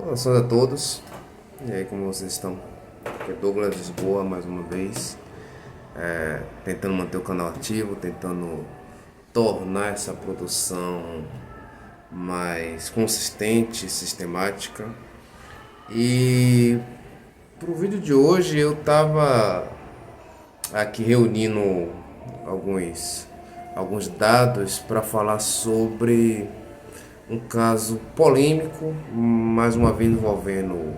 Saudações a todos. E aí, como vocês estão? Aqui é Douglas Lisboa, mais uma vez. Tentando manter o canal ativo, tentando tornar essa produção mais consistente, sistemática. E pro vídeo de hoje eu tava aqui reunindo alguns dados para falar sobre um caso polêmico, mais uma vez envolvendo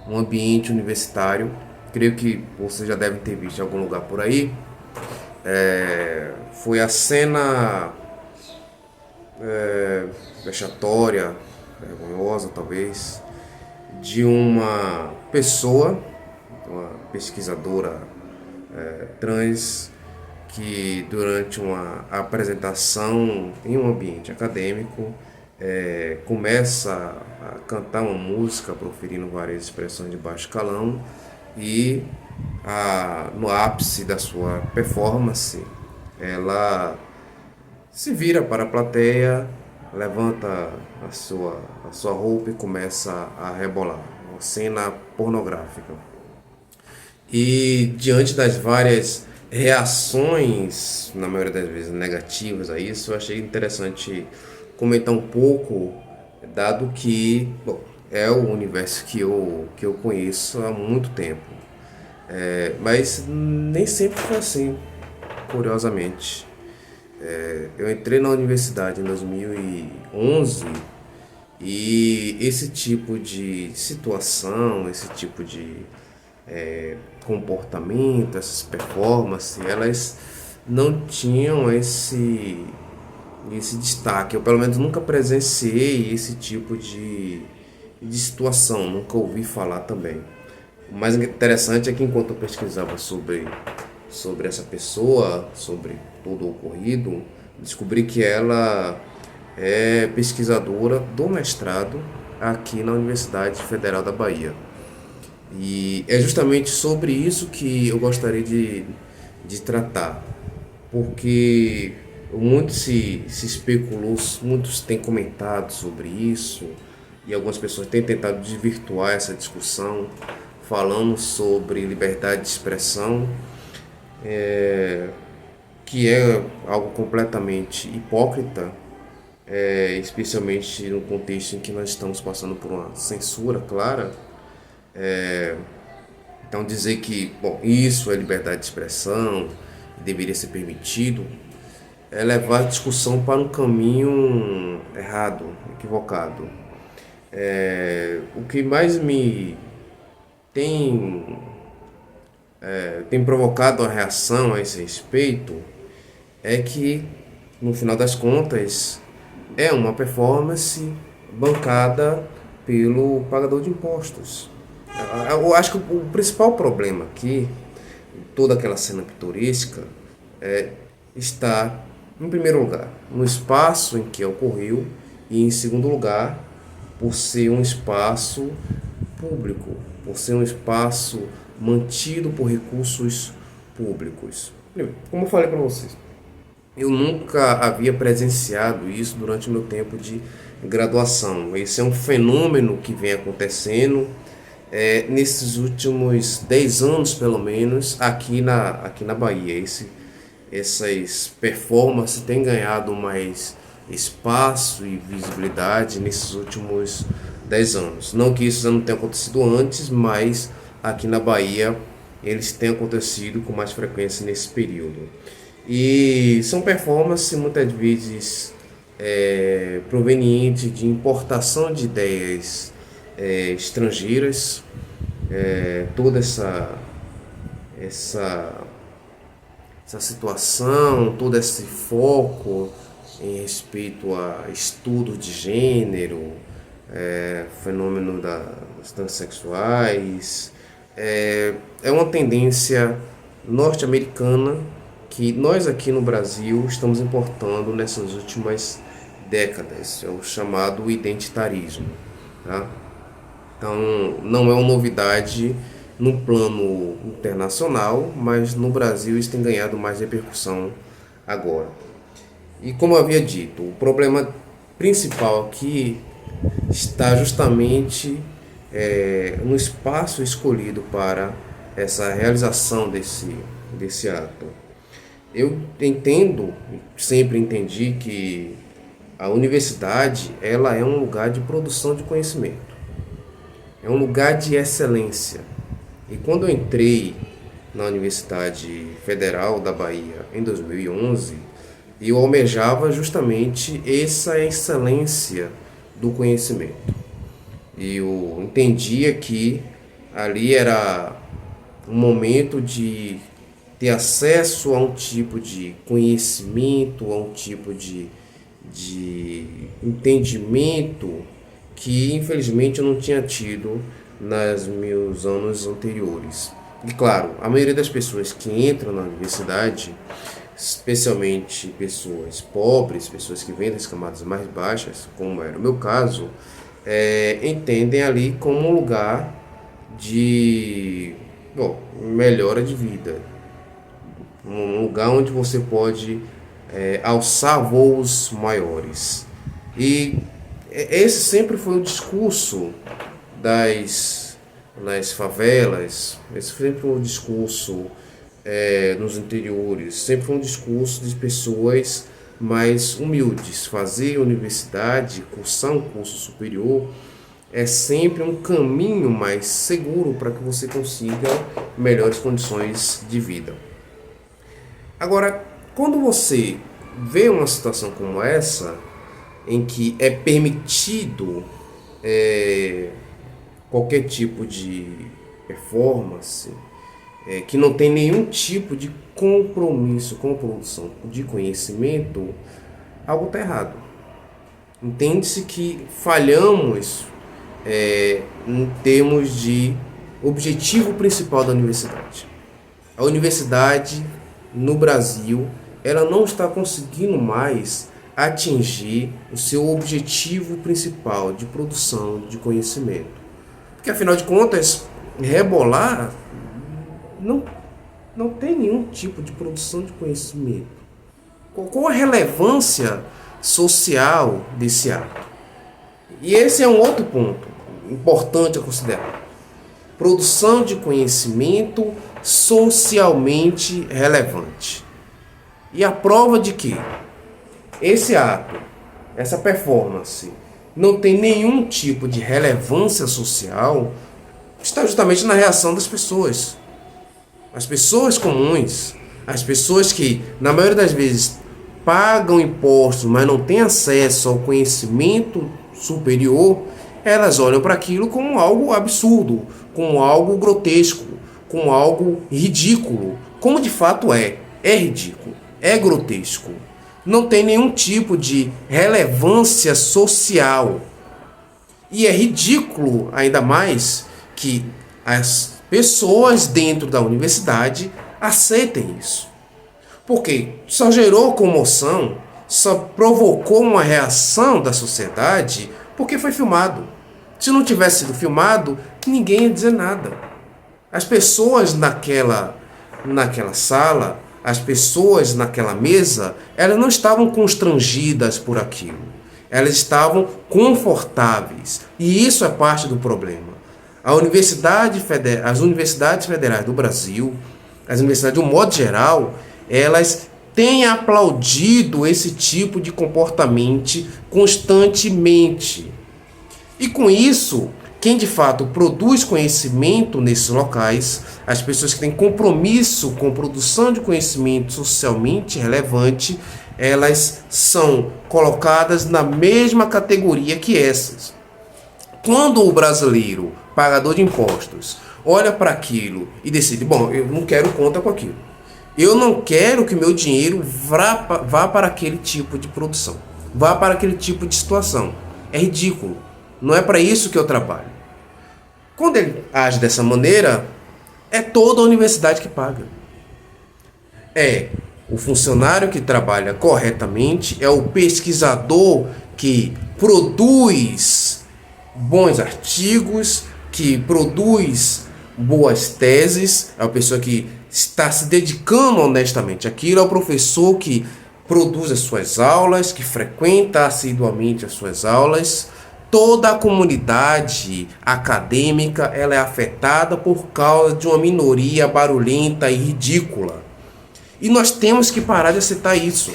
um ambiente universitário. Creio que vocês já devem ter visto em algum lugar por aí. Foi a cena vexatória, vergonhosa talvez, de uma pessoa, uma pesquisadora trans, que durante uma apresentação em um ambiente acadêmico começa a cantar uma música proferindo várias expressões de baixo calão e no ápice da sua performance ela se vira para a plateia, levanta a sua roupa e começa a rebolar, uma cena pornográfica. E diante das várias reações, na maioria das vezes negativas a isso, eu achei interessante comentar um pouco, dado que, bom, é o universo que eu conheço há muito tempo. Mas nem sempre foi assim, curiosamente. Eu entrei na universidade em 2011 e esse tipo de situação, esse tipo de comportamento, essas performances, elas não tinham esse destaque. Eu pelo menos nunca presenciei esse tipo de situação, nunca ouvi falar também. O mais interessante é que enquanto eu pesquisava sobre essa pessoa, sobre todo o ocorrido, descobri que ela é pesquisadora do mestrado aqui na Universidade Federal da Bahia. E é justamente sobre isso que eu gostaria de tratar, porque muito se especulou, muitos têm comentado sobre isso, e algumas pessoas têm tentado desvirtuar essa discussão, falando sobre liberdade de expressão, que é algo completamente hipócrita, especialmente no contexto em que nós estamos passando por uma censura clara. Então dizer que, bom, isso é liberdade de expressão, deveria ser permitido, é levar a discussão para um caminho errado, equivocado. O que mais me tem, tem provocado a reação a esse respeito é que, no final das contas, é uma performance bancada pelo pagador de impostos. Eu acho que o principal problema aqui, toda aquela cena pitoresca, está, em primeiro lugar, no espaço em que ocorreu e, em segundo lugar, por ser um espaço público, por ser um espaço mantido por recursos públicos. Primeiro, como eu falei para vocês, eu nunca havia presenciado isso durante o meu tempo de graduação. Esse é um fenômeno que vem acontecendo nesses últimos 10 anos, pelo menos, aqui na Bahia. Essas performances têm ganhado mais espaço e visibilidade nesses últimos 10 anos. Não que isso não tenha acontecido antes, mas aqui na Bahia eles têm acontecido com mais frequência nesse período. E são performances muitas vezes provenientes de importação de ideias estrangeiras, toda essa situação, todo esse foco em respeito a estudo de gênero, fenômeno das transexuais, é uma tendência norte-americana que nós aqui no Brasil estamos importando nessas últimas décadas, é o chamado identitarismo, tá? Então, não é uma novidade no plano internacional, mas no Brasil isso tem ganhado mais repercussão agora. E como eu havia dito, o problema principal aqui está justamente no espaço escolhido para essa realização desse ato. Eu entendo, sempre entendi que a universidade ela é um lugar de produção de conhecimento, é um lugar de excelência. E quando eu entrei na Universidade Federal da Bahia em 2011, eu almejava justamente essa excelência do conhecimento. E eu entendia que ali era um momento de ter acesso a um tipo de conhecimento, a um tipo de entendimento que infelizmente eu não tinha tido nos meus anos anteriores. E claro, a maioria das pessoas que entram na universidade, especialmente pessoas pobres, pessoas que vêm das camadas mais baixas, como era o meu caso, entendem ali como um lugar de melhora de vida, um lugar onde você pode alçar voos maiores. E esse sempre foi o discurso nas favelas, esse sempre foi o discurso nos interiores, sempre foi um discurso de pessoas mais humildes. Fazer universidade, cursar um curso superior, é sempre um caminho mais seguro para que você consiga melhores condições de vida. Agora, quando você vê uma situação como essa, em que é permitido qualquer tipo de performance, que não tem nenhum tipo de compromisso com a produção de conhecimento, algo está errado. Entende-se que falhamos em termos de objetivo principal da universidade. A universidade no Brasil, ela não está conseguindo mais atingir o seu objetivo principal de produção de conhecimento. Porque afinal de contas, rebolar não tem nenhum tipo de produção de conhecimento. Qual a relevância social desse ato? E esse é um outro ponto importante a considerar. Produção de conhecimento socialmente relevante. E a prova de que esse ato, essa performance, não tem nenhum tipo de relevância social, está justamente na reação das pessoas. As pessoas comuns, as pessoas que, na maioria das vezes, pagam impostos, mas não têm acesso ao conhecimento superior, elas olham para aquilo como algo absurdo, como algo grotesco, como algo ridículo, como de fato é. É ridículo, é grotesco. Não tem nenhum tipo de relevância social. E é ridículo ainda mais que as pessoas dentro da universidade aceitem isso. Porque só gerou comoção, só provocou uma reação da sociedade porque foi filmado. Se não tivesse sido filmado, ninguém ia dizer nada. As pessoas naquela sala, as pessoas naquela mesa, elas não estavam constrangidas por aquilo. Elas estavam confortáveis. E isso é parte do problema. As universidades federais do Brasil, as universidades de um modo geral, elas têm aplaudido esse tipo de comportamento constantemente. E com isso, quem de fato produz conhecimento nesses locais, as pessoas que têm compromisso com produção de conhecimento socialmente relevante, elas são colocadas na mesma categoria que essas. Quando o brasileiro, pagador de impostos, olha para aquilo e decide, bom, eu não quero conta com aquilo. Eu não quero que meu dinheiro vá para aquele tipo de produção, vá para aquele tipo de situação. É ridículo. Não é para isso que eu trabalho. Quando ele age dessa maneira, é toda a universidade que paga. É o funcionário que trabalha corretamente, é o pesquisador que produz bons artigos, que produz boas teses, é a pessoa que está se dedicando honestamente àquilo, é o professor que produz as suas aulas, que frequenta assiduamente as suas aulas, Toda a comunidade acadêmica ela é afetada por causa de uma minoria barulhenta e ridícula. E nós temos que parar de aceitar isso.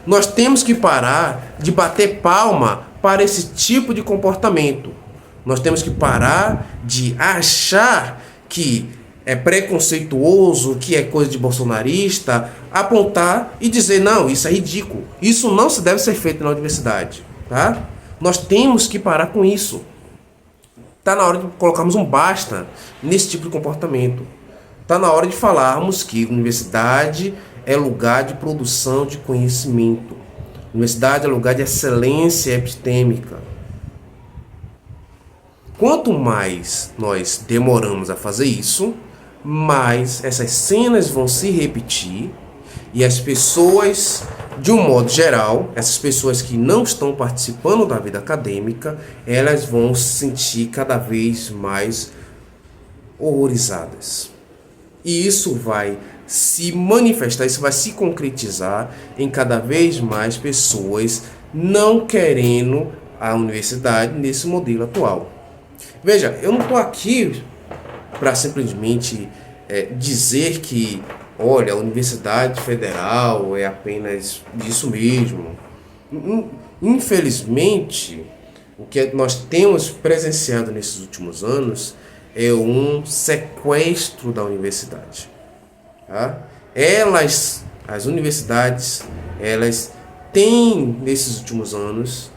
Nós temos que parar de bater palma para esse tipo de comportamento. Nós temos que parar de achar que é preconceituoso, que é coisa de bolsonarista, apontar e dizer, não, isso é ridículo. Isso não se deve ser feito na universidade, tá? Nós temos que parar com isso. Está na hora de colocarmos um basta nesse tipo de comportamento. Está na hora de falarmos que universidade é lugar de produção de conhecimento. Universidade é lugar de excelência epistêmica. Quanto mais nós demoramos a fazer isso, mais essas cenas vão se repetir e as pessoas, de um modo geral, essas pessoas que não estão participando da vida acadêmica, elas vão se sentir cada vez mais horrorizadas. E isso vai se manifestar, isso vai se concretizar em cada vez mais pessoas não querendo a universidade nesse modelo atual. Veja, eu não estou aqui para simplesmente dizer que, olha, a Universidade Federal é apenas disso mesmo. Infelizmente, o que nós temos presenciado nesses últimos anos é um sequestro da universidade. Tá? As universidades, elas têm, nesses últimos anos,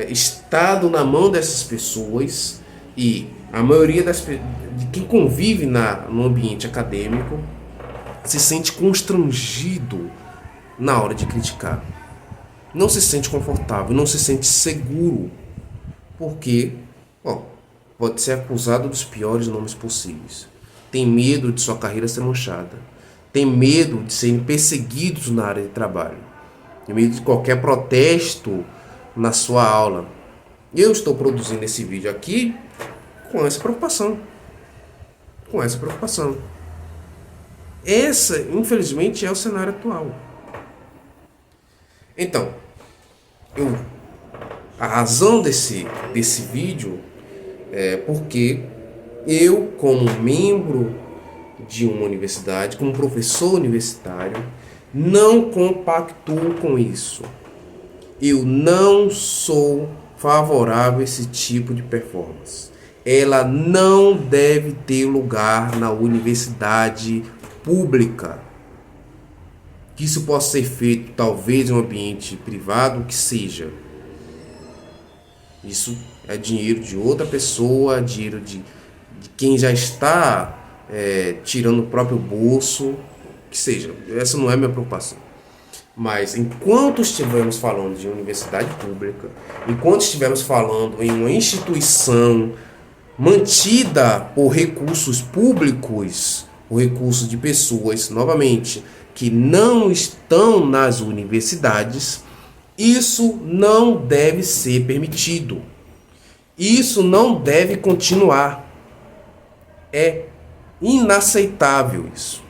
estado na mão dessas pessoas e a maioria de quem convive no ambiente acadêmico se sente constrangido na hora de criticar. Não se sente confortável, não se sente seguro, porque pode ser acusado dos piores nomes possíveis. Tem medo de sua carreira ser manchada. Tem medo de serem perseguidos na área de trabalho. Tem medo de qualquer protesto na sua aula. Eu estou produzindo esse vídeo aqui com essa preocupação. Essa, infelizmente, é o cenário atual. Então, a razão desse vídeo é porque eu, como membro de uma universidade, como professor universitário, não compactuo com isso. Eu não sou favorável a esse tipo de performance. Ela não deve ter lugar na universidade pública. Que isso possa ser feito talvez em um ambiente privado, que seja. Isso é dinheiro de outra pessoa, dinheiro de quem já está tirando o próprio bolso, que seja. Essa não é a minha preocupação. Mas enquanto estivermos falando de universidade pública, enquanto estivermos falando em uma instituição mantida por recursos públicos, por recursos de pessoas, novamente, que não estão nas universidades, isso não deve ser permitido. Isso não deve continuar. É inaceitável isso.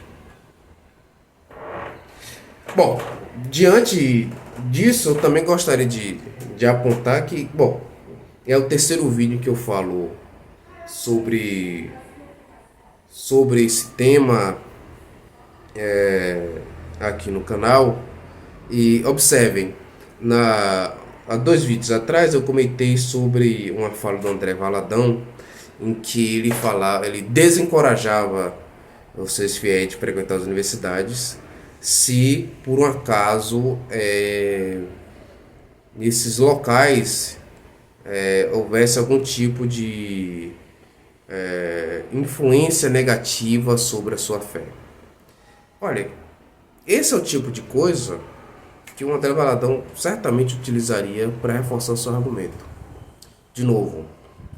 Bom, diante disso, eu também gostaria de apontar que, é o terceiro vídeo que eu falo sobre esse tema aqui no canal. E observem, há 2 vídeos atrás eu comentei sobre uma fala do André Valadão, em que ele desencorajava vocês fiéis de frequentar as universidades se por um acaso nesses locais houvesse algum tipo de influência negativa sobre a sua fé. Olha, esse é o tipo de coisa que o André Valadão certamente utilizaria para reforçar o seu argumento. De novo,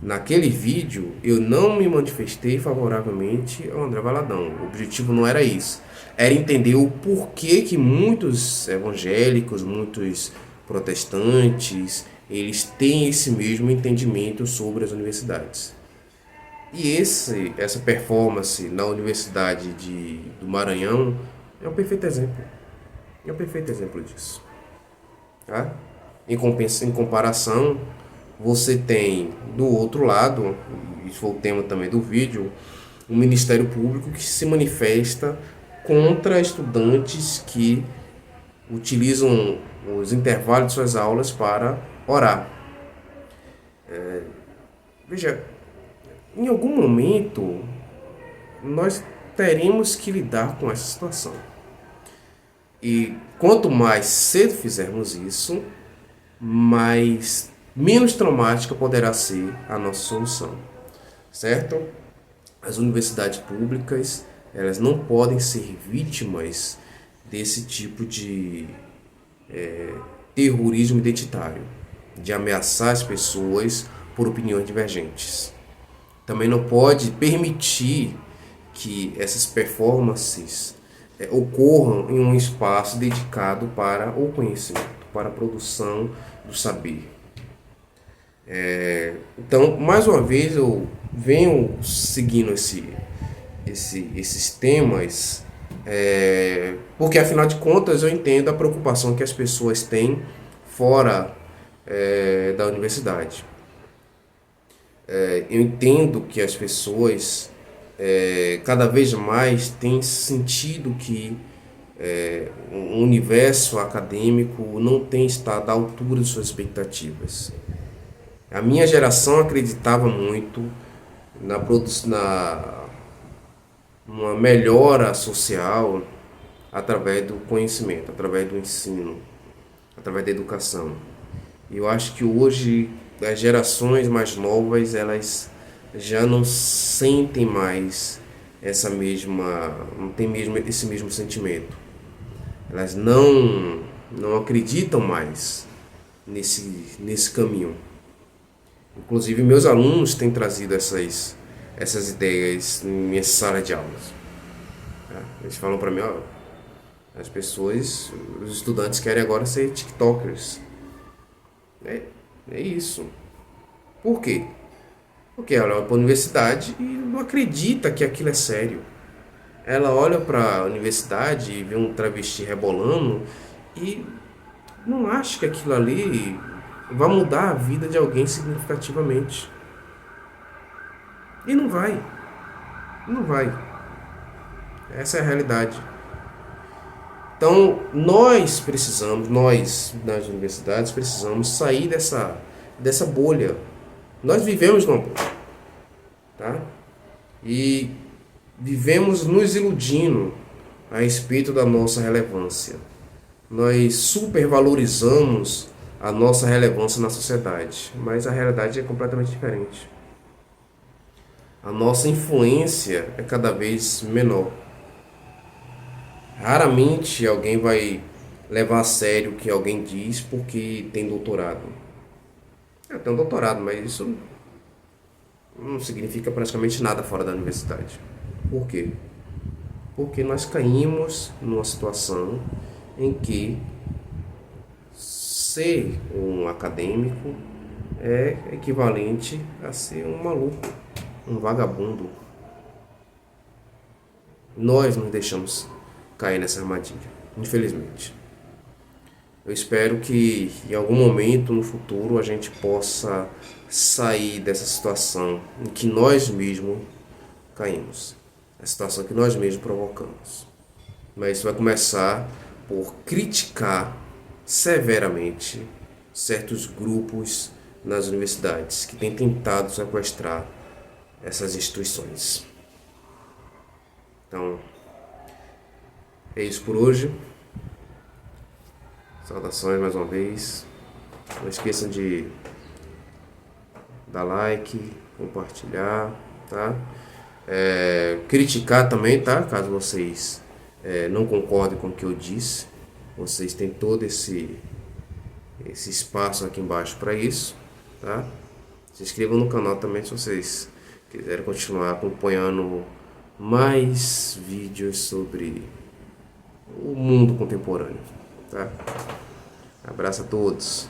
naquele vídeo eu não me manifestei favoravelmente ao André Valadão. O objetivo não era isso. Era entender o porquê que muitos evangélicos, muitos protestantes, eles têm esse mesmo entendimento sobre as universidades. E essa performance na Universidade do Maranhão é um perfeito exemplo. É um perfeito exemplo disso. Tá? Em comparação, você tem do outro lado, isso foi o tema também do vídeo, o Ministério Público que se manifesta contra estudantes que utilizam os intervalos de suas aulas para orar. Veja, em algum momento nós teremos que lidar com essa situação. E quanto mais cedo fizermos isso, menos traumática poderá ser a nossa solução, certo? As universidades públicas, elas não podem ser vítimas desse tipo de terrorismo identitário, de ameaçar as pessoas por opiniões divergentes. Também não pode permitir que essas performances ocorram em um espaço dedicado para o conhecimento, para a produção do saber. Então, mais uma vez, eu venho seguindo esses temas, porque afinal de contas eu entendo a preocupação que as pessoas têm fora da universidade. Eu entendo que as pessoas cada vez mais têm sentido que o universo acadêmico não tem estado à altura de suas expectativas. A minha geração acreditava muito numa melhora social através do conhecimento, através do ensino, através da educação. E eu acho que hoje as gerações mais novas, elas já não sentem mais não tem mesmo esse mesmo sentimento. Elas não acreditam mais nesse caminho. Inclusive meus alunos têm trazido essas ideias em minha sala de aulas. Eles falam para mim, as pessoas, os estudantes querem agora ser tiktokers. É isso. Por quê? Porque ela olha para a universidade e não acredita que aquilo é sério. Ela olha para a universidade e vê um travesti rebolando e não acha que aquilo ali vai mudar a vida de alguém significativamente. E não vai. Não vai. Essa é a realidade. Então, nós nas universidades, precisamos sair dessa bolha. Nós vivemos numa bolha, tá? E vivemos nos iludindo a respeito da nossa relevância. Nós supervalorizamos a nossa relevância na sociedade, mas a realidade é completamente diferente. A nossa influência é cada vez menor. Raramente alguém vai levar a sério o que alguém diz porque tem doutorado. Eu tenho doutorado, mas isso não significa praticamente nada fora da universidade. Por quê? Porque nós caímos numa situação em que ser um acadêmico é equivalente a ser um maluco, um vagabundo. Nós nos deixamos cair nessa armadilha, infelizmente. Eu espero que em algum momento no futuro a gente possa sair dessa situação em que nós mesmos caímos, a situação que nós mesmos provocamos. Mas isso vai começar por criticar severamente certos grupos nas universidades que têm tentado sequestrar essas instituições. Então, é isso por hoje. Saudações mais uma vez. Não esqueçam de dar like, compartilhar, tá? Criticar também, tá? Caso vocês não concordem com o que eu disse, vocês têm todo esse espaço aqui embaixo para isso, tá? Se inscrevam no canal também se vocês quiserem continuar acompanhando mais vídeos sobre o mundo contemporâneo, tá? Abraço a todos.